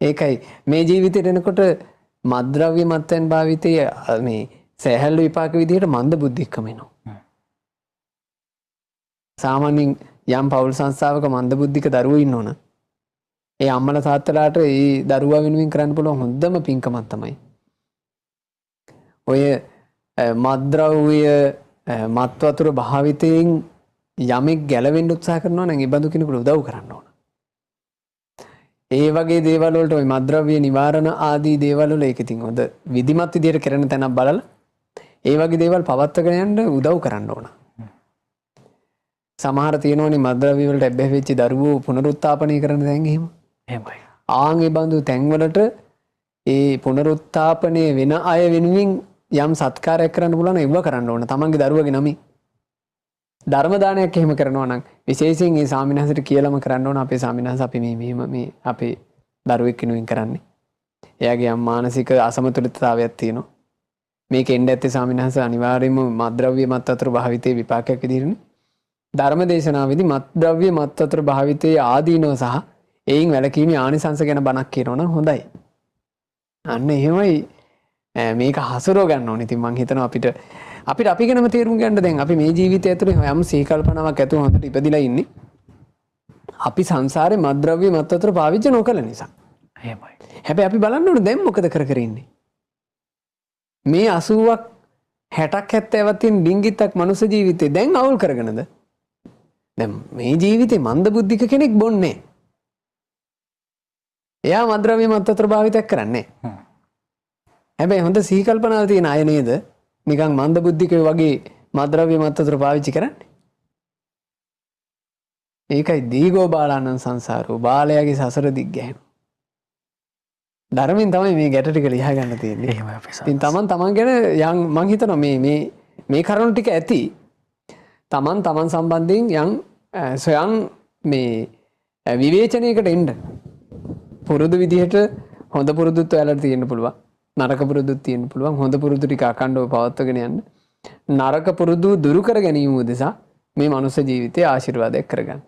ඒකයි මේ ජීවිතේට එනකොට මද්ද්‍රව්‍ය මත්යෙන් භාවිතයේ මේ සෑහළු විපාක විදිහට මන්ද බුද්ධිකම එනවා. සාමාන්‍යයෙන් යම් පෞල් සංස්ථාවක මන්ද බුද්ධික දරුවෝ ඉන්නවනේ. ඒ අම්මලා තාත්තලාට ඒ දරුවා වෙනුවෙන් කරන්න පුළුවන් හොඳම පින්කමක් තමයි. ඔය මද්ද්‍රව්‍ය මත් වතුර භාවිතයෙන් යමෙක් ගැලවෙන්න උත්සාහ කරනවා නම් ඒ බඳු කෙනෙකුට උදව් කරන්න ඕන. ඒ වගේ දේවල් වලට ওই මද්ද්‍රව්‍ය නිවාරණ ආදී දේවල් වල ඒක ඉතින් හොඳ විධිමත් විදියට කරන තැනක් බලලා ඒ වගේ දේවල් පවත්වාගෙන යන්න උදව් කරන්න ඕන. සමහර තියෙනවනේ මද්ද්‍රව්‍ය වලට ඇබ්බැහි වෙච්ච දරුවෝ පුනරුත්ථාපනය කරන තැන් එහෙම. එහෙමයි. ආන් ඒ බඳු තැන්වලට ඒ පුනරුත්ථාපනය වෙන අය වෙනුවෙන් යම් සත්කාරයක් කරන්න පුළුවන් ඒව කරන්න ඕන. තමන්ගේ දරුවගේ නමින් ධර්ම දානයක් එහෙම කරනවා නම් විශේෂයෙන් ඒ ස්වාමින්වහන්සේට කියලාම කරන්න ඕන අපේ ස්වාමින්වහන්සේ අපි මේ අපේ දරුවෙක් වෙනුවෙන් කරන්නේ. එයාගේ යම් මානසික අසමතුලිතතාවයක් තියෙනවා. මේක එන්න ඇත්තේ ස්වාමින්වහන්සේ අනිවාර්යයෙන්ම මත්ද්‍රව්‍ය මත් වතුර භාවිතයේ විපාකයක් විදිහටනේ. ධර්ම දේශනාවේදී මත්ද්‍රව්‍ය මත් වතුර භාවිතයේ ආදීනව සහ එයින් වැළකීමේ ආනිසංස ගැන බණක් කියනවා නම් හොඳයි. අන්න එහෙමයි මේක හසුරව ගන්න ඕනේ. ඉතින් මම හිතනවා අපිට අපි ගැනම තේරුම් ගන්න දැන් අපි මේ ජීවිතය ඇතුලේ යම් සීකල්පනාවක් ඇතුව හොඳට ඉපදිලා ඉන්නේ. අපි සංසාරේ මත්ද්‍රව්‍ය මත් වතුර පාවිච්චි නොකළ නිසා. එහෙමයි. හැබැයි අපි බලන්න ඕනේ දැන් මොකද කර ඉන්නේ. මේ 80ක් 60ක් 70ක් තියෙන ඩිංගිත්තක් මනුස්ස ජීවිතේ දැන් අවුල් කරගෙනද? දැන් මේ ජීවිතේ මන්ද බුද්ධික කෙනෙක් බොන්නේ. එයා මත්ද්‍රව්‍ය මත් වතුර භාවිතයක් කරන්නේ. හැබැයි හොඳ සීකල්පනාවක් තියෙන අය නේද? නිකන් මන්ද බුද්ධිකයෝ වගේ මද්ද්‍රව්‍ය මත් වතුර පාවිච්චි කරන්නේ. ඒකයි දීගෝ බාලානං සංසාරෝ බාලයාගේ සසර දිග් ගැහෙනවා. ධර්මයෙන් තමයි මේ ගැට ටික ලියා ගන්න තියෙන්නේ. එහෙමයි අපේ සාරා. ඉතින් තමන් ගැන යම් මං හිතනවා මේ කරුණු ටික ඇති. තමන් සම්බන්ධයෙන් යම් සොයන් මේ විවේචනයකට එන්න. පුරුදු විදිහට හොඳ පුරුදුත් ඔයාලට තියෙන්න පුළුවන්. නරක පුරුදුත් තියෙන්න පුළුවන්. හොඳ පුරුදු ටික අකණ්ඩව පවත්වාගෙන යන්න. නරක පුරුදු දුරු කර ගැනීම උදෙසා මේ මනුස්ස ජීවිතයේ ආශිර්වාදයක් කරගන්න.